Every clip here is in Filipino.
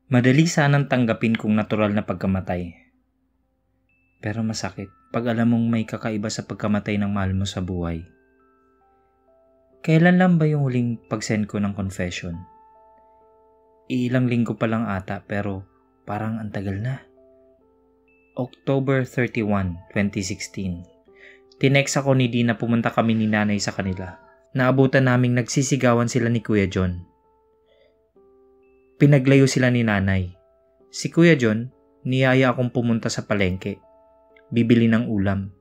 Madali sanang tanggapin kung natural na pagkamatay. Pero masakit pag alam mong may kakaiba sa pagkamatay ng mahal mo sa buhay. Kailan lang ba yung huling pag-send ko ng confession? Ilang linggo pa lang ata pero parang ang tagal na. October 31, 2016. Tinext ako ni Dee na pumunta kami ni nanay sa kanila. Naabutan naming nagsisigawan sila ni Kuya John. Pinaglayo sila ni nanay. Si Kuya John, niyaya akong pumunta sa palengke. Bibili ng ulam.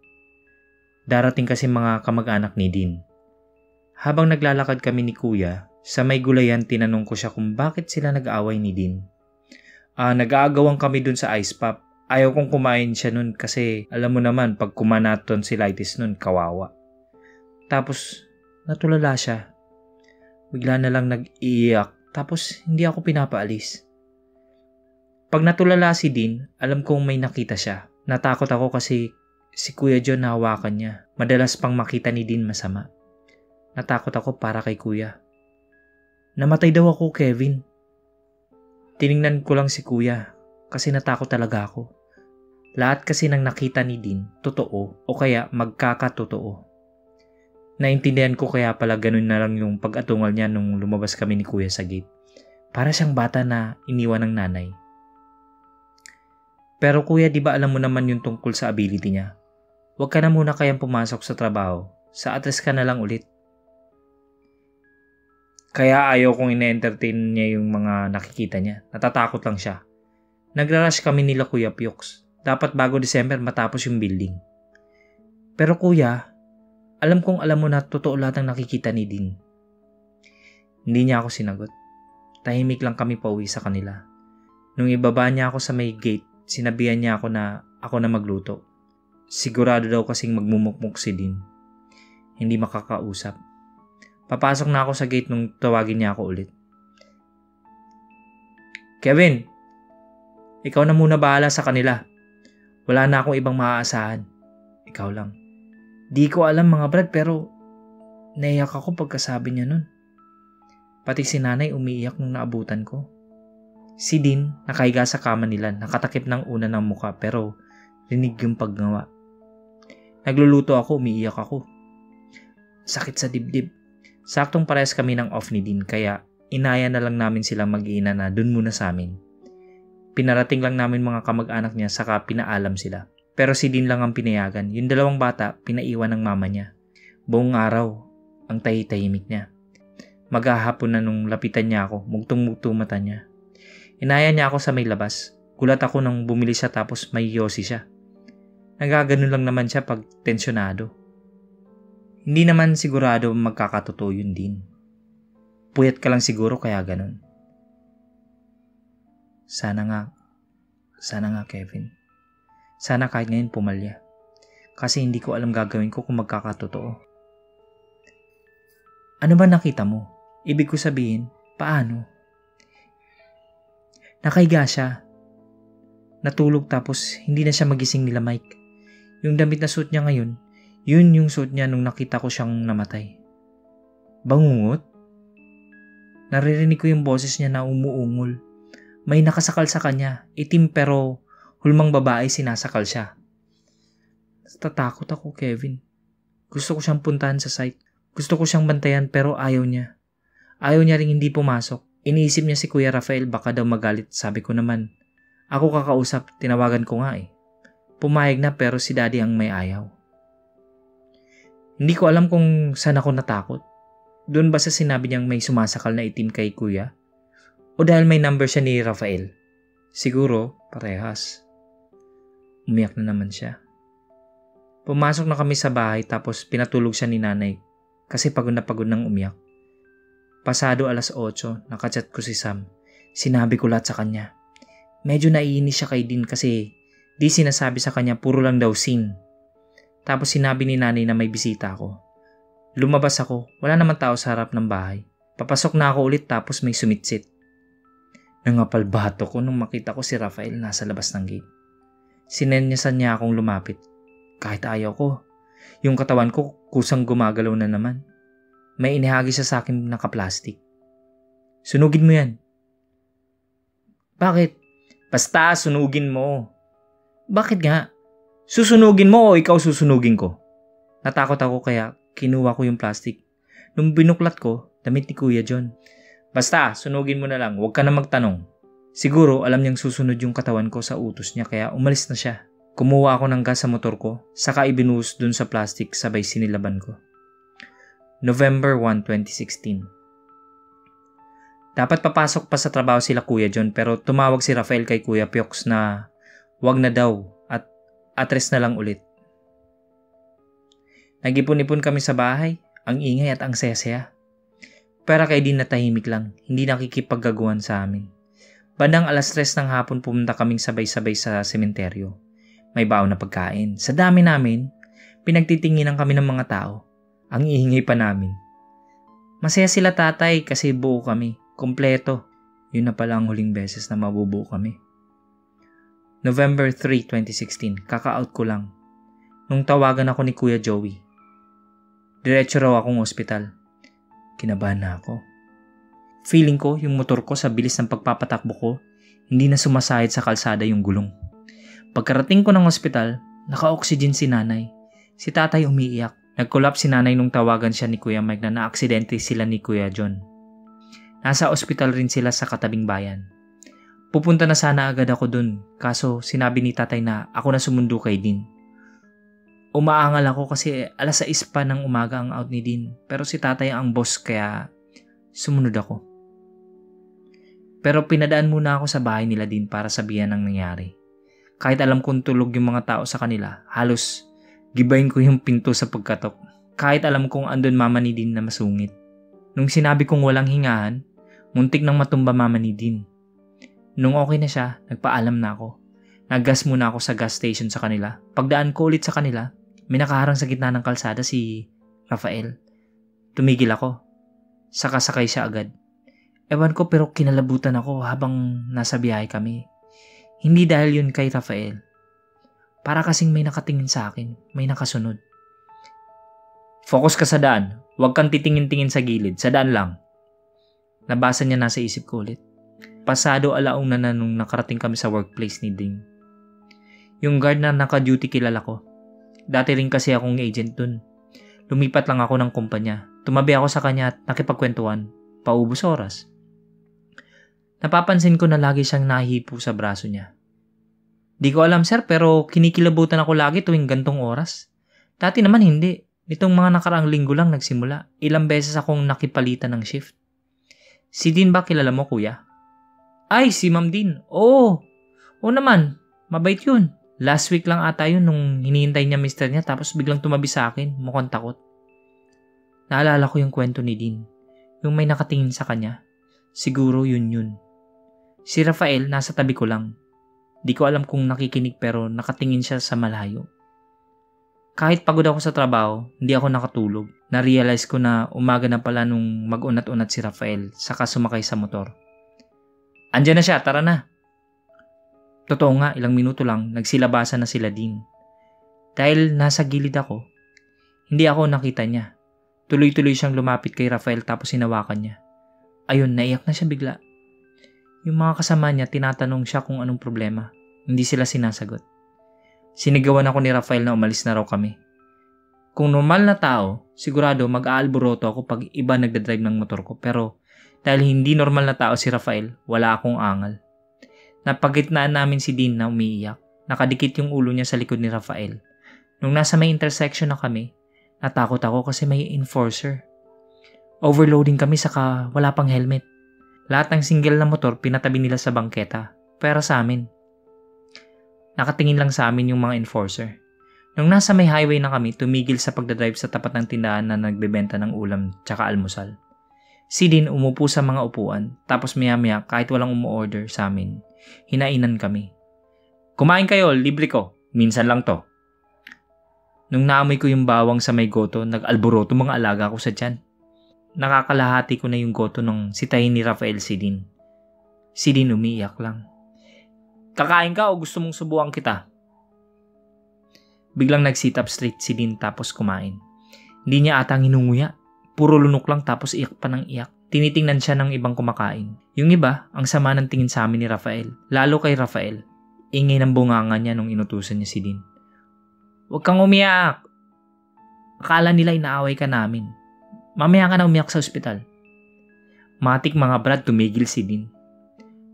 Darating kasi mga kamag-anak ni Dean. Habang naglalakad kami ni Kuya, sa may gulayan tinanong ko siya kung bakit sila nag-aaway ni Dean. Nag-aagawan kami dun sa ice pop. Ayaw kong kumain siya nun kasi alam mo naman pag kumanaton tonsillitis nun, kawawa. Tapos natulala siya. Bigla na lang nag-iiyak. Tapos hindi ako pinapaalis. Pag natulala si Dean, alam kong may nakita siya. Natakot ako kasi si Kuya John nahawakan niya. Madalas pang makita ni Dean masama. Natakot ako para kay Kuya. Namatay daw ako, Kevin. Tiningnan ko lang si Kuya kasi natakot talaga ako. Lahat kasi ng nakita ni Dean, totoo o kaya magkakatotoo. Naintindihan ko kaya pala ganun na lang yung pag-atungal niya nung lumabas kami ni Kuya sa gate. Para siyang bata na iniwan ng nanay. Pero Kuya, di ba alam mo naman yung tungkol sa ability niya? Huwag ka na muna kayang pumasok sa trabaho. Sa address ka na lang ulit. Kaya ayaw kong ina-entertain niya yung mga nakikita niya. Natatakot lang siya. Nagra-rush kami nila Kuya Pioks. Dapat bago December matapos yung building. Pero Kuya, alam kong alam mo na totoo lahat ng nakikita ni Dean. Hindi niya ako sinagot. Tahimik lang kami pauwi sa kanila. Nung ibaba niya ako sa may gate, sinabihan niya ako na magluto. Sigurado daw kasing magmumukmuk si Dean. Hindi makakausap. Papasok na ako sa gate nung tawagin niya ako ulit. Kevin, ikaw na muna bahala sa kanila. Wala na akong ibang maaasahan. Ikaw lang. Di ko alam mga brad pero naiyak ako pagkasabi niya nun. Pati si nanay umiiyak nung naabutan ko. Si Dean nakahiga sa kama nila, nakatakip ng una ng muka pero rinig yung paggawa. Nagluluto ako, umiiyak ako. Sakit sa dibdib. Saktong parehas kami ng off ni Dean kaya inaya na lang namin silang mag-iina na dun muna sa amin. Pinarating lang namin mga kamag-anak niya saka pinaalam sila. Pero si Dean lang ang pinayagan. Yung dalawang bata, pinaiwan ng mama niya. Buong araw, ang tahitahimik niya. Maghahapon na nung lapitan niya ako, mugtong-mugto mata niya. Inaya niya ako sa may labas. Gulat ako nang bumili siya tapos may yosi siya. Nagaganon lang naman siya pag tensyonado. Hindi naman sigurado magkakatotoo yun din. Puyat ka lang siguro kaya ganun. Sana nga Kevin. Sana kahit ngayon pumalya. Kasi hindi ko alam gagawin ko kung magkakatotoo. Ano ba nakita mo? Ibig ko sabihin, paano? Nakahiga siya. Natulog tapos hindi na siya magising nila Mike. Yung damit na suot niya ngayon, yun yung suot niya nung nakita ko siyang namatay. Bangungot? Naririnig ko yung boses niya na umuungol. May nakasakal sa kanya, itim pero hulmang babae sinasakal siya. Natatakot ako, Kevin. Gusto ko siyang puntahan sa site. Gusto ko siyang bantayan pero ayaw niya. Ayaw niya ring hindi pumasok. Iniisip niya si Kuya Rafael baka daw magalit. Sabi ko naman, ako kakausap, tinawagan ko nga eh. Pumayag na pero si Daddy ang may ayaw. Hindi ko alam kung saan ako natakot. Doon ba sa sinabi niyang may sumasakal na itim kay Kuya? O dahil may number siya ni Rafael? Siguro, parehas. Umiyak na naman siya. Pumasok na kami sa bahay tapos pinatulog siya ni nanay kasi pagod na pagod nang umiyak. Pasado 8:00, nakachat ko si Sam. Sinabi ko lahat sa kanya. Medyo naiinis siya kay Dean kasi di sinasabi sa kanya puro lang daw scene. Tapos sinabi ni nanay na may bisita ako. Lumabas ako, wala naman tao sa harap ng bahay. Papasok na ako ulit tapos may sumitsit. Nangapal bato ko nung makita ko si Rafael nasa labas ng gate. Sinenyasan niya akong lumapit. Kahit ayaw ko. Yung katawan ko kusang gumagalaw na naman. May inihagi siya sa akin nakaplastik. Sunugin mo yan. Bakit? Basta, sunugin mo. Bakit nga? Susunugin mo o ikaw susunugin ko? Natakot ako kaya kinuha ko yung plastic. Nung binuklat ko, damit ni Kuya John. Basta, sunugin mo na lang, huwag ka na magtanong. Siguro alam niyang susunod yung katawan ko sa utos niya kaya umalis na siya. Kumuha ako ng gas sa motor ko, saka ibinuhos dun sa plastic sabay sinilaban ko. November 1, 2016. Dapat papasok pa sa trabaho sila Kuya John pero tumawag si Rafael kay Kuya Piox na wag na daw at atres na lang ulit. Nag-ipon-ipon kami sa bahay, ang ingay at ang saya-saya. Pero kay Dean na tahimik lang, hindi nakikipaggagawan sa amin. Bandang 3:00 ng hapon pumunta kaming sabay-sabay sa sementeryo. May baon na pagkain. Sa dami namin, pinagtitinginan kami ng mga tao. Ang iingay pa namin. Masaya sila tatay kasi buo kami. Kompleto. Yun na pala ang huling beses na mabubuo kami. November 3, 2016. Kaka-out ko lang. Nung tawagan ako ni Kuya Joey. Diretso raw akong ospital. Kinabahan na ako. Feeling ko yung motor ko sa bilis ng pagpapatakbo ko, hindi na sumasayad sa kalsada yung gulong. Pagkarating ko ng ospital, naka-oxygen si nanay. Si tatay umiiyak. Nag-collapse si nanay nung tawagan siya ni Kuya Mike na na-aksidente sila ni Kuya John. Nasa ospital rin sila sa katabing bayan. Pupunta na sana agad ako dun, kaso sinabi ni tatay na ako na sumundo kay Dean. Umaangal ako kasi 6:00 pa ng umaga ang out ni Dean, pero si tatay ang boss kaya sumunod ako. Pero pinadaan muna ako sa bahay nila Dean para sabihan ang nangyari. Kahit alam kong tulog yung mga tao sa kanila, halos gibayin ko yung pinto sa pagkatok. Kahit alam kong andun mama ni Dean na masungit. Nung sinabi kong walang hingahan, muntik nang matumba mama ni Dean. Nung okay na siya, nagpaalam na ako. Naggas muna ako sa gas station sa kanila. Pagdaan ko ulit sa kanila, may nakaharang sa gitna ng kalsada si Rafael. Tumigil ako. Sakasakay siya agad. Ewan ko pero kinalabutan ako habang nasa biyahe kami. Hindi dahil yun kay Rafael. Para kasing may nakatingin sa akin, may nakasunod. Focus ka sa daan. Huwag kang titingin-tingin sa gilid. Sa daan lang. Nabasa niya nasa isip ko ulit. Pasado 1:00 na nung nakarating kami sa workplace ni Dean. Yung guard na naka-duty kilala ko. Dati rin kasi akong agent dun. Lumipat lang ako ng kumpanya. Tumabi ako sa kanya at nakipagkwentuhan. Paubos oras. Napapansin ko na lagi siyang nahihipo sa braso niya. Di ko alam sir pero kinikilabutan ako lagi tuwing gantong oras. Dati naman hindi. Nitong mga nakaraang linggo lang nagsimula. Ilang beses akong nakipalitan ng shift. Si Dean ba kilala mo kuya? Ay, si Ma'am Dean. Oo naman. Mabait yun. Last week lang ata yun nung hinihintay niya mister niya tapos biglang tumabi sa akin. Mukhang takot. Naalala ko yung kwento ni Dean. Yung may nakatingin sa kanya. Siguro yun. Si Rafael nasa tabi ko lang. Di ko alam kung nakikinig pero nakatingin siya sa malayo. Kahit pagod ako sa trabaho, hindi ako nakatulog. Na-realize ko na umaga na pala nung mag-unat-unat si Rafael saka sumakay sa motor. Andiyan na siya, tara na. Totoo nga, ilang minuto lang, nagsilabasan na sila Dean. Dahil nasa gilid ako, hindi ako nakita niya. Tuloy-tuloy siyang lumapit kay Rafael tapos hinawakan niya. Ayun, naiyak na siya bigla. Yung mga kasama niya, tinatanong siya kung anong problema. Hindi sila sinasagot. Sinigawan ako ni Rafael na umalis na raw kami. Kung normal na tao, sigurado mag-aalboroto ako pag iba nagdadrive ng motor ko. Pero dahil hindi normal na tao si Rafael, wala akong angal. Napagitnaan namin si Dean na umiiyak. Nakadikit yung ulo niya sa likod ni Rafael. Nung nasa may intersection na kami, natakot ako kasi may enforcer. Overloading kami saka wala pang helmet. Lahat ng single na motor pinatabi nila sa bangketa. Pero sa amin. Nakatingin lang sa amin yung mga enforcer. Nung nasa may highway na kami, tumigil sa pagdadrive sa tapat ng tindahan na nagbebenta ng ulam tsaka almusal. Si Dean umupo sa mga upuan, tapos maya-maya kahit walang umu-order sa amin, hinainan kami. Kumain kayo, libre ko. Minsan lang to. Nung naamoy ko yung bawang sa may goto, nag-alboroto mga alaga ko sa tiyan. Nakakalahati ko na yung goto nung sitahin ni Rafael si Dean. Si Dean umiiyak lang. Kakain ka o gusto mong subukan kita? Biglang nag-sit up straight si Dean tapos kumain. Hindi niya atang hinunguya. Puro lunok lang tapos iyak pa ng iyak. Tinitingnan siya ng ibang kumakain. Yung iba, ang sama ng tingin sa amin ni Rafael. Lalo kay Rafael. Ingay ng bunganga niya nung inutusan niya si Dean. "Huwag kang umiyak! Akala nila inaaway ka namin. Mamaya ka na umiyak sa ospital." Matik mga brad, tumigil si Dean.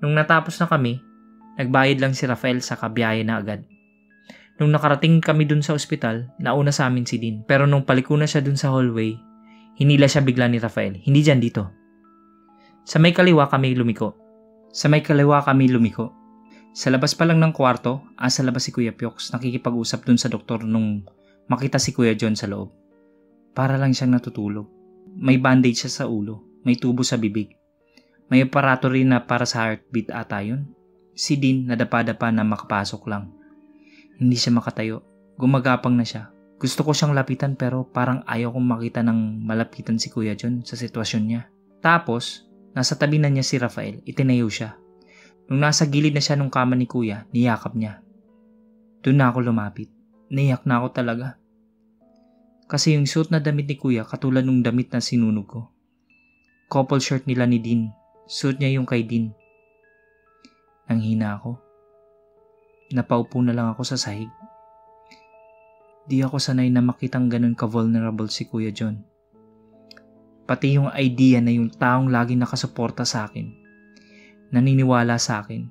Nung natapos na kami, nagbayad lang si Rafael sa kabiyahe na agad. Nung nakarating kami dun sa ospital, nauna sa amin si Dean. Pero nung paliko na siya dun sa hallway, hinila siya bigla ni Rafael. "Hindi dyan, dito." Sa may kaliwa kami lumiko. Sa labas pa lang ng kwarto, sa labas si Kuya Piox nakikipag-usap dun sa doktor nung makita si Kuya John sa loob. Para lang siyang natutulog. May bandage siya sa ulo, may tubo sa bibig. May aparato rin na para sa heartbeat ata yun. Si Dean nadapa-dapa na makapasok lang. Hindi siya makatayo. Gumagapang na siya. Gusto ko siyang lapitan pero parang ayaw kong makita ng malapitan si Kuya John sa sitwasyon niya. Tapos, nasa tabi na niya si Rafael, itinayo siya. Nung nasa gilid na siya nung kama ni Kuya, niyakap niya. Doon na ako lumapit. Naiyak na ako talaga. Kasi yung suit na damit ni Kuya katulad nung damit na sinunog ko. Couple shirt nila ni Dean. Suit niya yung kay Dean. Nanghina ako. Napaupo na lang ako sa sahig. Di ako sanay na makitang ganun ka-vulnerable si Kuya John. Pati yung idea na yung taong lagi nakasuporta sa akin, naniniwala sa akin,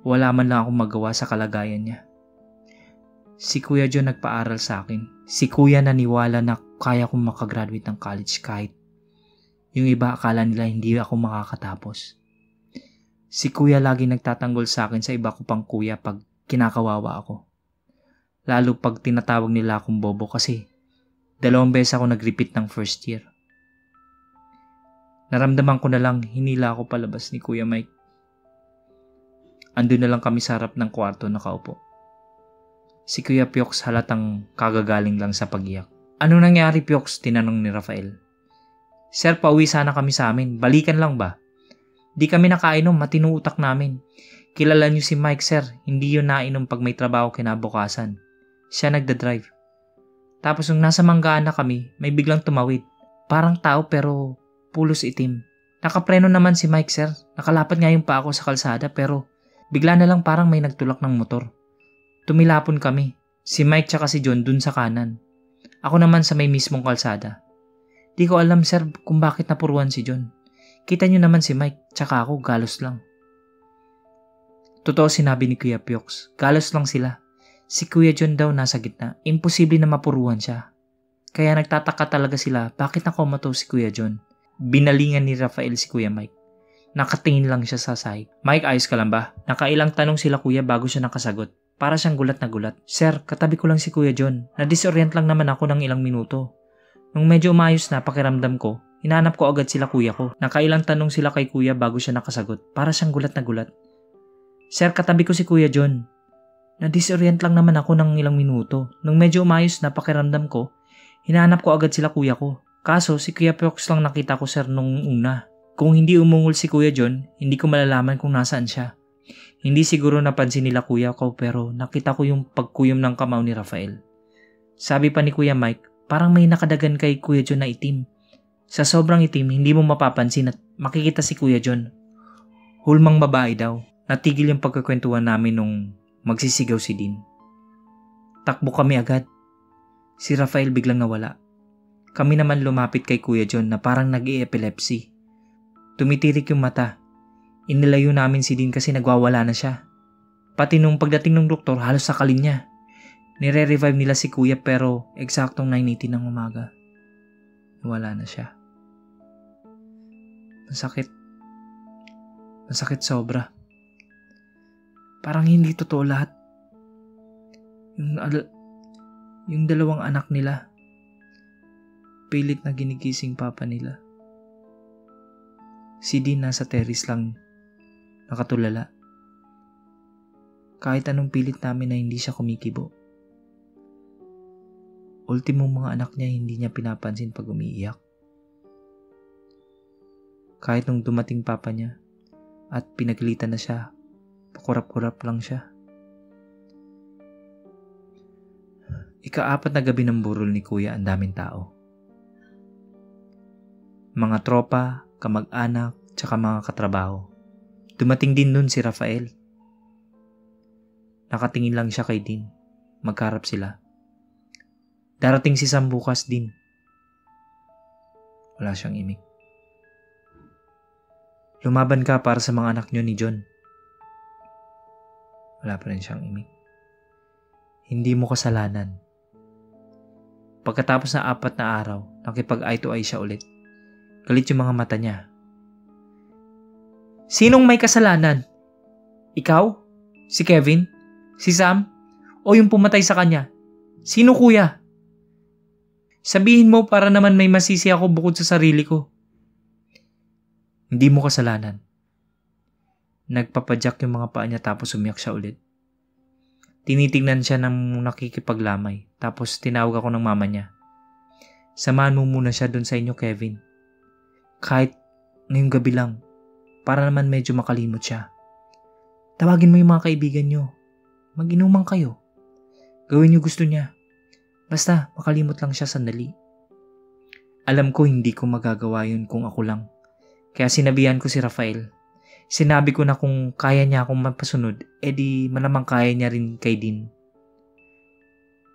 wala man lang akong magawa sa kalagayan niya. Si Kuya John nagpaaral sa akin. Si Kuya naniwala na kaya kong makagraduate ng college kahit yung iba akala nila hindi ako makakatapos. Si Kuya lagi nagtatanggol sa akin sa iba ko pang kuya pag kinakawawa ako. Lalo pag tinatawag nila akong bobo kasi 2 beses ako nag-repeat ng first year. Naramdaman ko na lang hinila ako palabas ni Kuya Mike. Andun na lang kami sa harap ng kwarto nakaupo. Si Kuya Piox halatang kagagaling lang sa pag-iyak. "Anong nangyari, Piox?" tinanong ni Rafael. "Sir, pauwi sana kami sa amin. Balikan lang ba? Di kami nakainom, matinong utak namin. Kilala niyo si Mike, sir. Hindi yun nainom pag may trabaho kinabukasan. Siya nagda-drive. Tapos nung nasa Manggaan na kami, may biglang tumawid. Parang tao pero pulos itim. Nakapreno naman si Mike, sir. Nakalapat nga yung pa ako sa kalsada pero bigla na lang parang may nagtulak ng motor. Tumilapon kami. Si Mike tsaka si John dun sa kanan. Ako naman sa may mismong kalsada. Di ko alam, sir, kung bakit napuruan si John. Kita nyo naman si Mike, tsaka ako, galos lang." Totoo sinabi ni Kuya Piox, galos lang sila. Si Kuya John daw nasa gitna, imposible na mapuruan siya. Kaya nagtataka talaga sila, bakit nakomatose si Kuya John? Binalingan ni Rafael si Kuya Mike. Nakatingin lang siya sa sahig. "Mike, ayos ka lang ba?" Nakailang tanong sila Kuya bago siya nakasagot. Para siyang gulat na gulat. "Sir, katabi ko lang si Kuya John. Na-disorient lang naman ako ng ilang minuto. Nung medyo umayos na pakiramdam ko, hinanap ko agad sila Kuya ko." Nakailang tanong sila kay Kuya bago siya nakasagot. Para siyang gulat na gulat. "Sir, katabi ko si Kuya John. Na-disorient lang naman ako ng ilang minuto. Nung medyo umayos na pakiramdam ko, hinanap ko agad sila Kuya ko. Kaso si Kuya Piox lang nakita ko, sir, nung una. Kung hindi umungol si Kuya John, hindi ko malalaman kung nasaan siya. Hindi siguro napansin nila Kuya ko pero nakita ko yung pagkuyom ng kamao ni Rafael. Sabi pa ni Kuya Mike, parang may nakadagan kay Kuya John na itim. Sa sobrang itim, hindi mo mapapansin at makikita si Kuya John. Hulmang babae daw." Natigil yung pagkakwentuhan namin nung magsisigaw si Dean. Takbo kami agad. Si Rafael biglang nawala. Kami naman lumapit kay Kuya John na parang nag-i-epilepsy. Tumitirik yung mata. Inilayo namin si Dean kasi nagwawala na siya. Pati nung pagdating ng doktor, halos sakalin niya. Nire-revive nila si Kuya pero eksaktong 9:18 ng umaga. Wala na siya. Masakit. Masakit sobra. Parang hindi totoo lahat. Yung 2 anak nila, pilit na ginigising papa nila. Si Dean nasa terrace lang, nakatulala. Kahit anong pilit namin na hindi siya kumikibo. Ultimong mga anak niya hindi niya pinapansin pag umiiyak. Kahit nung dumating papa niya at pinagalitan na siya, pakurap-kurap lang siya. Ika-4 na gabi ng burol ni Kuya, ang daming tao. Mga tropa, kamag-anak, tsaka mga katrabaho. Dumating din nun si Rafael. Nakatingin lang siya kay Dean. Magkarap sila. Darating si Sam bukas din. Wala siyang imik. Lumaban ka para sa mga anak niyo ni John. Wala pa rin siyang imik. Hindi mo kasalanan. Pagkatapos na 4 na araw, nakipag-eye to eye siya ulit. Galit yung mga mata niya. Sinong may kasalanan? Ikaw? Si Kevin? Si Sam? O yung pumatay sa kanya? Sino kuya? Sabihin mo para naman may masisi ako bukod sa sarili ko. Hindi mo kasalanan. Nagpapadyak yung mga paa niya tapos umiyak siya ulit. Tinitingnan siya ng nakikipaglamay tapos tinawag ako ng mama niya. Samahan mo muna siya dun sa inyo, Kevin. Kahit ngayong gabi lang, para naman medyo makalimot siya. Tawagin mo yung mga kaibigan niyo. Mag-inuman kayo. Gawin niyo gusto niya. Basta makalimot lang siya sandali. Alam ko hindi ko magagawa yun kung ako lang. Kaya sinabihan ko si Rafael. Sinabi ko na kung kaya niya akong mapasunod, edi malamang kaya niya rin kay Dean.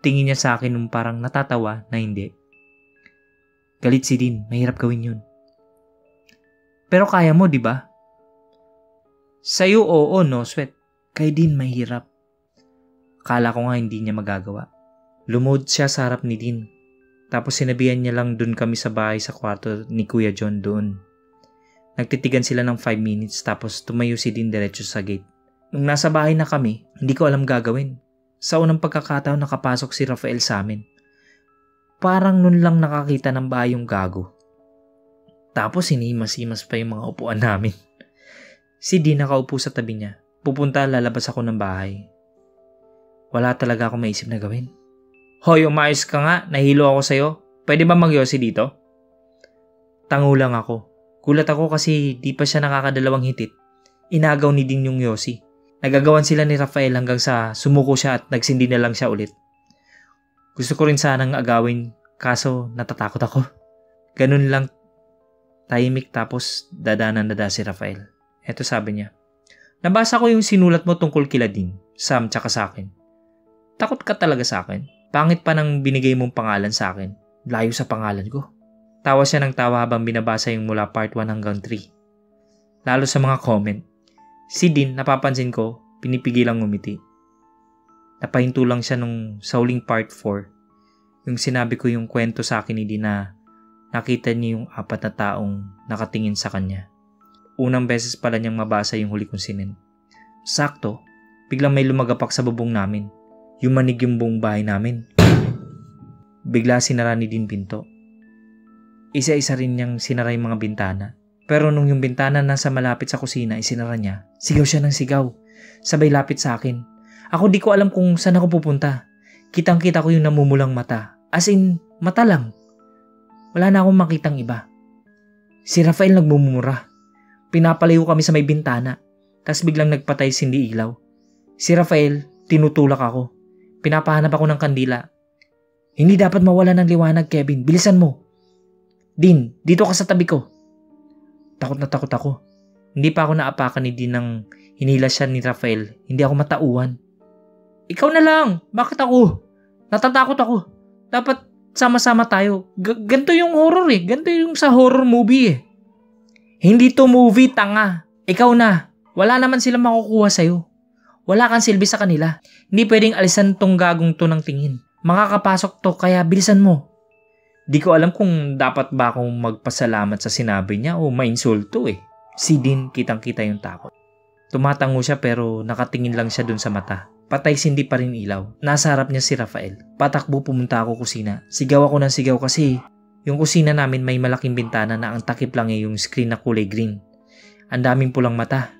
Tingin niya sa akin nung parang natatawa na hindi. Galit si Dean, mahirap gawin yun. Pero kaya mo, di ba? Sa'yo oo, no, Sweat. Kay Dean mahirap. Akala ko nga hindi niya magagawa. Lumuhod siya sa harap ni Dean. Tapos sinabihan niya lang dun kami sa bahay sa kwarto ni Kuya John doon. Nagtitigan sila ng 5 minutes tapos tumayo si Dean diretso sa gate. Nung nasa bahay na kami, hindi ko alam gagawin. Sa unang pagkakataon nakapasok si Rafael sa amin. Parang nun lang nakakita ng bahay yung gago. Tapos hinimas-himas pa yung mga upuan namin. Si Dean nakaupo sa tabi niya. Pupunta lalabas ako ng bahay. Wala talaga akong maisip na gawin. Hoy, umayos ka nga. Nahilo ako sa'yo. Pwede ba magyosi dito? Tango lang ako. Gulat ako kasi di pa siya nakakadalawang hitit. Inagaw ni Dean yung yosi. Nagagawan sila ni Rafael hanggang sa sumuko siya at nagsindi na lang siya ulit. Gusto ko rin sanang agawin kaso natatakot ako. Ganun lang. Tahimik tapos dadanan si Rafael. Eto sabi niya. Nabasa ko yung sinulat mo tungkol kila Dean, Sam tsaka sa akin. Takot ka talaga sa akin? Pangit pa nang binigay mong pangalan sa akin. Layo sa pangalan ko. Tawa siya ng tawa habang binabasa yung mula part 1 hanggang 3. Lalo sa mga comment. Si Dean, napapansin ko, pinipigilang ngumiti. Napahinto lang siya nung sa huling part 4. Yung sinabi ko yung kwento sa akin ni Dean na nakita niya yung 4 na taong nakatingin sa kanya. Unang beses pala niyang mabasa yung huli kong sinin. Sakto, biglang may lumagapak sa bubong namin. Yumanig yung buong bahay namin. Bigla sinara ni Dean pinto. Isa-isa rin niyang sinara yung mga bintana. Pero nung yung bintana nasa malapit sa kusina isinara niya, sigaw siya ng sigaw. Sabay lapit sa akin. Ako di ko alam kung saan ako pupunta. Kitang-kita ko yung namumulang mata. As in, mata lang. Wala na akong makitang iba. Si Rafael nagmumura. Pinapalayo kami sa may bintana. Tas biglang nagpatay sindi ilaw. Si Rafael, tinutulak ako. Pinapahanap ako ng kandila. Hindi dapat mawala ng liwanag, Kevin. Bilisan mo. Dean, dito ka sa tabi ko. Takot na takot ako. Hindi pa ako naapakan ni Dean nang hinila siya ni Rafael. Hindi ako matauhan. Ikaw na lang. Bakit ako? Natatakot ako. Dapat sama-sama tayo. Ganito yung horror eh. Ganito yung sa horror movie eh. Hindi to movie, tanga. Ikaw na. Wala naman silang makukuha sa'yo. Wala kang silbi sa kanila. Hindi pwedeng alisan tong gagong to ng tingin. Makakapasok to kaya bilisan mo. Di ko alam kung dapat ba akong magpasalamat sa sinabi niya o mainsulto eh. Si Dean kitang-kita yung takot. Tumatango siya pero nakatingin lang siya dun sa mata. Patay sindi pa rin ilaw. Nasa harap niya si Rafael. Patakbo pumunta ako kusina. Sigaw ako ng sigaw kasi yung kusina namin may malaking bintana na ang takip lang yung screen na kulay green. Ang daming pulang mata.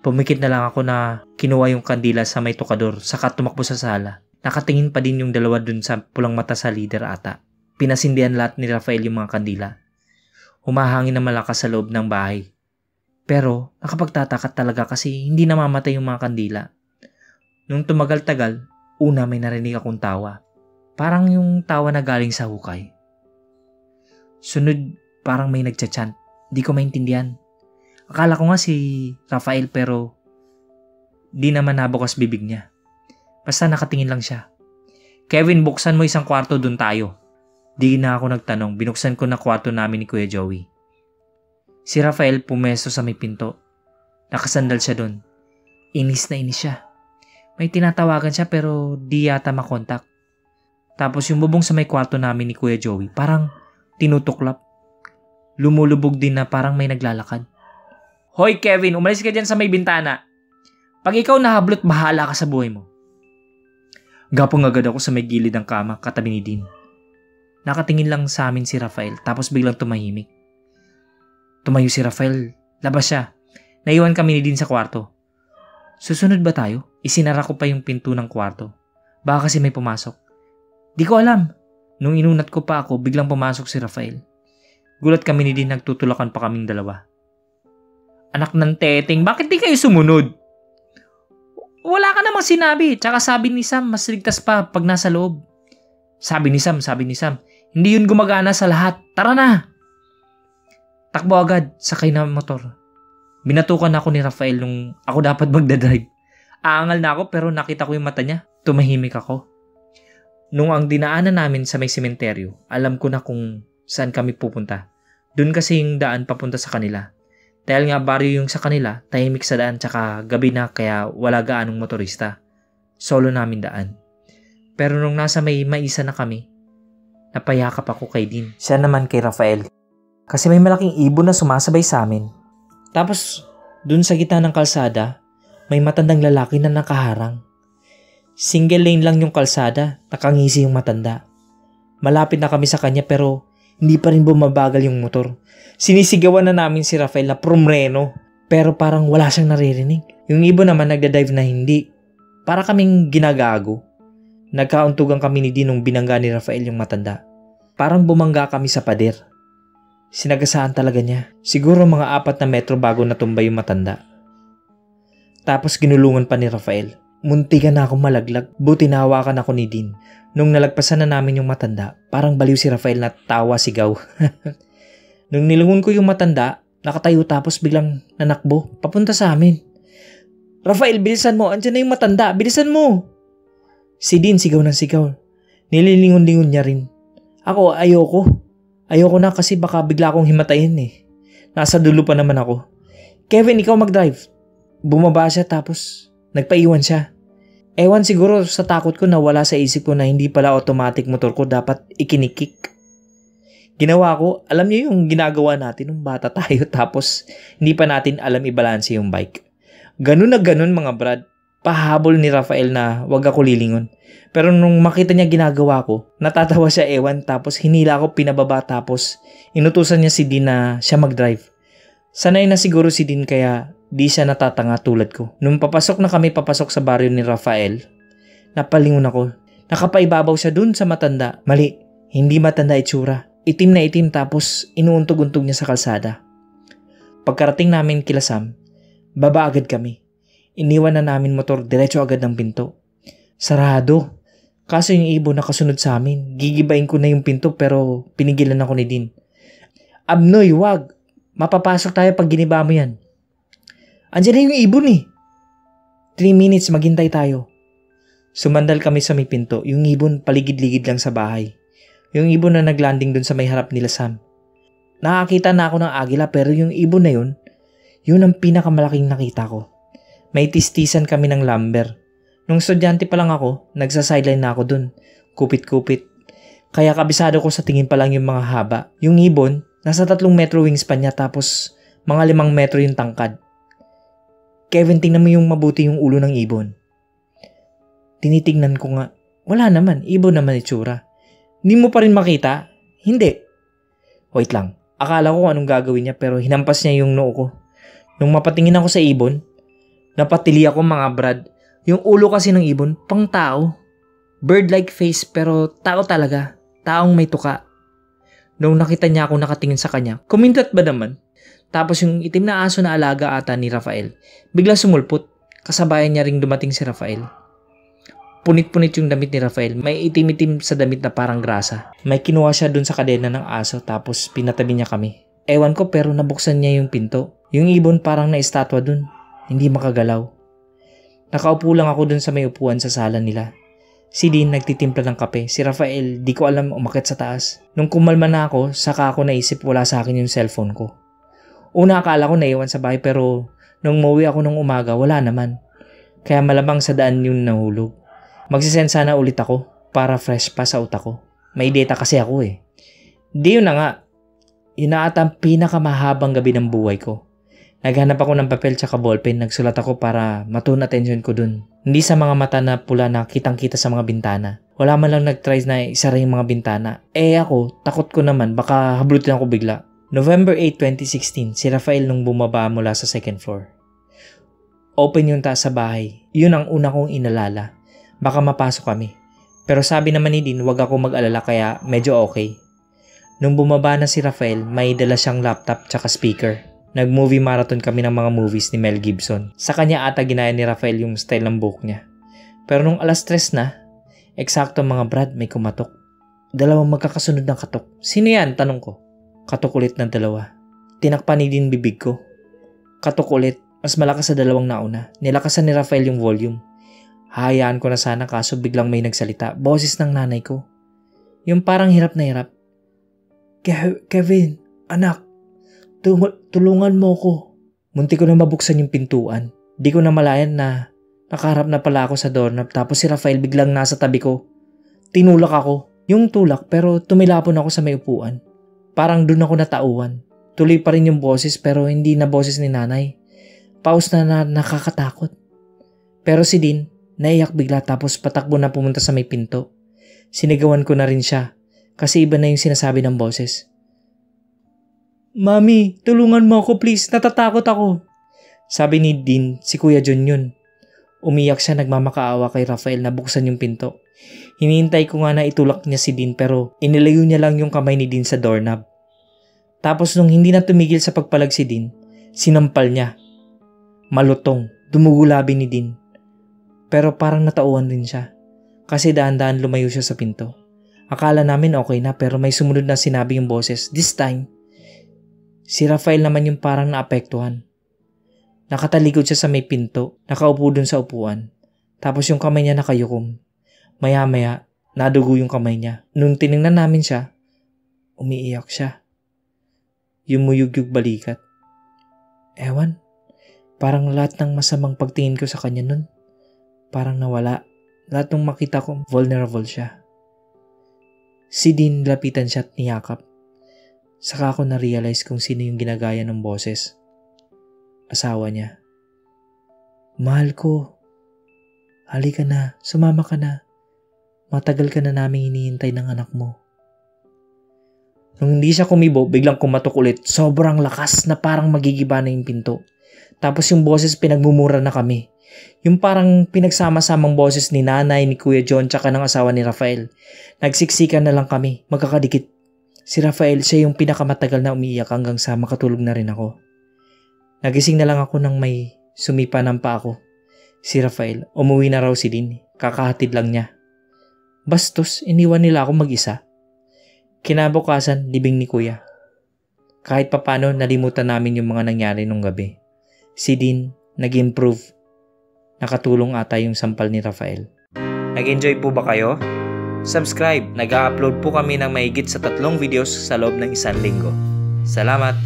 Pumikit na lang ako na kinuha yung kandila sa may tukador saka tumakbo sa sala. Nakatingin pa din yung dalawa dun sa pulang mata sa leader ata. Pinasindihan lahat ni Rafael yung mga kandila. Humahangin na malakas sa loob ng bahay. Pero nakapagtataka talaga kasi hindi namamatay yung mga kandila. Nung tumagal-tagal, una may narinig akong tawa. Parang yung tawa na galing sa hukay. Sunod parang may nagcha-chant. Di ko maintindihan. Akala ko nga si Rafael pero di naman nabukas bibig niya. Basta nakatingin lang siya. Kevin, buksan mo isang kwarto dun tayo. Di na ako nagtanong, binuksan ko na kwarto namin ni Kuya Joey. Si Rafael pumesto sa may pinto. Nakasandal siya dun. Inis na inis siya. May tinatawagan siya pero di yata makontak. Tapos yung bubong sa may kwarto namin ni Kuya Joey parang tinutuklap. Lumulubog din na parang may naglalakad. Hoy Kevin, umalis ka dyan sa may bintana. Pag ikaw nahablot, bahala ka sa buhay mo. Gapong agad ako sa may gilid ng kama katabi ni Dean. Nakatingin lang sa amin si Rafael tapos biglang tumahimik. Tumayo si Rafael, labas siya. Naiwan kami ni Dean sa kwarto. Susunod ba tayo? Isinara ko pa yung pinto ng kwarto. Baka kasi may pumasok. Di ko alam. Nung inunat ko pa ako, biglang pumasok si Rafael. Gulat kami ni Dean, nagtutulakan pa kaming dalawa. Anak ng teteng, bakit di kayo sumunod? Wala ka namang sinabi. Tsaka sabi ni Sam, mas ligtas pa pag nasa loob. Sabi ni Sam, hindi yun gumagana sa lahat. Tara na! Takbo agad, sakay na motor. Binatukan ako ni Rafael nung ako dapat magdadrive. Aangal na ako pero nakita ko yung mata niya. Tumahimik ako. Nung ang dinaanan namin sa may sementeryo, alam ko na kung saan kami pupunta. Doon kasi yung daan papunta sa kanila. Dahil nga baryo yung sa kanila, tahimik sa daan tsaka gabi na kaya wala gaanong motorista. Solo namin daan. Pero nung nasa may maisa na kami, napayakap ako kay Dean. Siya naman kay Rafael. Kasi may malaking ibon na sumasabay sa amin. Tapos, dun sa gitna ng kalsada, may matandang lalaki na nakaharang. Single lane lang yung kalsada, nakangisi yung matanda. Malapit na kami sa kanya pero hindi pa rin bumabagal yung motor. Sinisigawan na namin si Rafael na promreno pero parang wala siyang naririnig. Yung ibon naman nagda-dive na hindi. Para kaming ginagago. Nagkauntugan kami ni Dean nung binangga ni Rafael yung matanda. Parang bumangga kami sa pader. Sinagasaan talaga niya. Siguro mga 4 na metro bago natumba yung matanda. Tapos ginulungan pa ni Rafael. Muntikan na akong malaglag. Buti nahawakan ako ni Dean. Nung nalagpasan na namin yung matanda, parang baliw si Rafael na tawa sigaw. Nung nilungon ko yung matanda, nakatayo tapos biglang nanakbo, papunta sa amin. Rafael, bilisan mo. Andiyan na yung matanda. Bilisan mo. Si Dean sigaw ng sigaw. Nililingon-lingon niya rin. Ako, ayoko. Ayoko na kasi baka bigla akong himatayin eh. Nasa dulo pa naman ako. Kevin, ikaw mag-drive. Bumaba siya tapos nagpaiwan siya. Ewan siguro sa takot ko na wala sa isip ko na hindi pala automatic motor ko dapat ikinikik. Ginawa ko, alam niyo yung ginagawa natin nung bata tayo tapos hindi pa natin alam ibalanse yung bike. Ganun na ganun mga brad. Pahabol ni Rafael na wag ako lilingon. Pero nung makita niya ginagawa ko, natatawa siya ewan tapos hinila ko pinababa tapos inutusan niya si Dean na siya mag-drive. Sanay na siguro si Dean kaya di siya natatanga tulad ko. Nung papasok na kami papasok sa baryo ni Rafael, napalingon ako. Nakapaibabaw siya dun sa matanda. Mali, hindi matanda itsura. Itim na itim tapos inuuntog-untog niya sa kalsada. Pagkarating namin kila Sam, baba agad kami. Iniwan na namin motor diretso agad ng pinto. Sarado. Kaso yung ibon nakasunod sa amin. Gigibain ko na yung pinto pero pinigilan ako ni Dean. Abnoy, wag. Mapapasok tayo pag giniba mo yan. Andiyan na yung ibon eh. 3 minutes maghintay tayo. Sumandal kami sa may pinto. Yung ibon paligid-ligid lang sa bahay. Yung ibon na naglanding dun sa may harap nila Sam. Nakakita na ako ng agila pero yung ibon na yun ang pinakamalaking nakita ko. May tistisan kami ng lumber. Nung estudyante pa lang ako, nagsa-sideline na ako dun. Kupit-kupit. Kaya kabisado ko sa tingin pa lang yung mga haba. Yung ibon, nasa 3 metro wingspan niya tapos mga 5 metro yung tangkad. Kevin, tingnan mo yung mabuti yung ulo ng ibon. Tinitingnan ko nga. Wala naman, ibon naman itsura. Hindi mo pa rin makita? Hindi. Wait lang. Akala ko anong gagawin niya pero hinampas niya yung noo ko. Nung mapatingin ako sa ibon, napatili ako mga brad. Yung ulo kasi ng ibon, pang tao. Bird-like face pero tao talaga. Taong may tuka. Nung nakita niya ako nakatingin sa kanya, kumindat ba naman? Tapos yung itim na aso na alaga ata ni Rafael, bigla sumulpot. Kasabayan niya ring dumating si Rafael. Punit-punit yung damit ni Rafael. May itim-itim sa damit na parang grasa. May kinuha siya dun sa kadena ng aso tapos pinatabi niya kami. Ewan ko pero nabuksan niya yung pinto. Yung ibon parang na-estatwa dun. Hindi makagalaw. Nakaupo lang ako dun sa may upuan sa sala nila. Si Dean nagtitimpla ng kape. Si Rafael di ko alam umakyat sa taas. Nung kumalma na ako, saka ako naisip wala sa akin yung cellphone ko. Una akala ko naiwan sa bahay pero nung umuwi ako nung umaga wala naman. Kaya malamang sa daan yung nahulog. Magsisend sana ulit ako para fresh pa sa utak ko. May data kasi ako eh. Di yun na nga. Yun na ata ang pinakamahabang gabi ng buhay ko. Naghanap ako ng papel tsaka ballpen. Nagsulat ako para matune attention ko dun. Hindi sa mga mata na pula na kitang-kita sa mga bintana. Wala man lang nag-try na isara yung mga bintana. Ako, takot ko naman. Baka hablutin ako bigla. November 8, 2016, si Rafael nung bumaba mula sa second floor. Open yung taas sa bahay. Yun ang una kong inalala. Baka mapasok kami. Pero sabi naman ni Dean, wag ako mag-alala kaya medyo okay. Nung bumaba na si Rafael, may dala siyang laptop tsaka speaker. Nag-movie marathon kami ng mga movies ni Mel Gibson. Sa kanya ata ginaya ni Rafael yung style ng buhok niya. Pero nung alas 3 na, eksakto mga brad may kumatok. Dalawang magkakasunod ng katok. Sino yan? Tanong ko. Katok ulit ng dalawa. Tinakpan ni Dean bibig ko. Katok ulit. Mas malakas sa dalawang nauna. Nilakasan ni Rafael yung volume. Hayaan ko na sana kaso biglang may nagsalita. Boses ng nanay ko. Yung parang hirap na hirap. Kevin, anak, tulungan mo ko. Munti ko na mabuksan yung pintuan. Di ko na malayan na nakaharap na pala ako sa doorknob tapos si Rafael biglang nasa tabi ko. Tinulak ako. Yung tulak pero tumilapon ako sa may upuan. Parang dun ako natauhan. Tuloy pa rin yung boses pero hindi na boses ni nanay. Pause na nakakatakot. Pero si Dean, naiyak bigla tapos patakbo na pumunta sa may pinto. Sinigawan ko na rin siya. Kasi iba na yung sinasabi ng boses. Mami, tulungan mo ako please, natatakot ako. Sabi ni Dean, si Kuya John yun. Umiyak siya nagmamakaawa kay Rafael na buksan yung pinto. Hinihintay ko nga na itulak niya si Dean pero inilayo niya lang yung kamay ni Dean sa doorknob. Tapos nung hindi na tumigil sa pagpalag si Dean, sinampal niya. Malutong, dumugulabi ni Dean. Pero parang natauhan din siya. Kasi daan-daan lumayo siya sa pinto. Akala namin okay na pero may sumunod na sinabi yung boses. This time, si Rafael naman yung parang naapektuhan. Nakatalikod siya sa may pinto, nakaupo dun sa upuan. Tapos yung kamay niya nakayukom. Maya-maya, nadugo yung kamay niya. Nung tinignan namin siya, umiiyak siya. Yumuyug-yug balikat. Ewan, parang lahat ng masamang pagtingin ko sa kanya nun, parang nawala. Lahat ng makita ko, vulnerable siya. Si Dean lapitan siya at niyakap. Saka ako na-realize kung sino yung ginagaya ng boses. Asawa niya. Mahal ko. Halika na, sumama ka na. Matagal ka na naming hinihintay ng anak mo. Nung hindi siya kumibo, biglang kumatok ulit. Sobrang lakas na parang magigiba na yung pinto. Tapos yung boses pinagmumura na kami. Yung parang pinagsama-samang boses ni nanay, ni Kuya John, tsaka ng asawa ni Rafael. Nagsiksikan na lang kami, magkakadikit. Si Rafael, siya yung pinakamatagal na umiiyak hanggang sa makatulog na rin ako. Nagising na lang ako nang may sumipa ng pa ako. Si Rafael, umuwi na raw si Dean. Kakahatid lang niya. Bastos, iniwan nila ako mag-isa. Kinabukasan, libing ni Kuya. Kahit papano, nalimutan namin yung mga nangyari nung gabi. Si Dean, nag-improve. Nakatulong ata yung sampal ni Rafael. Nag-enjoy po ba kayo? Subscribe! Nag-upload po kami ng mahigit sa 3 videos sa loob ng 1 linggo. Salamat!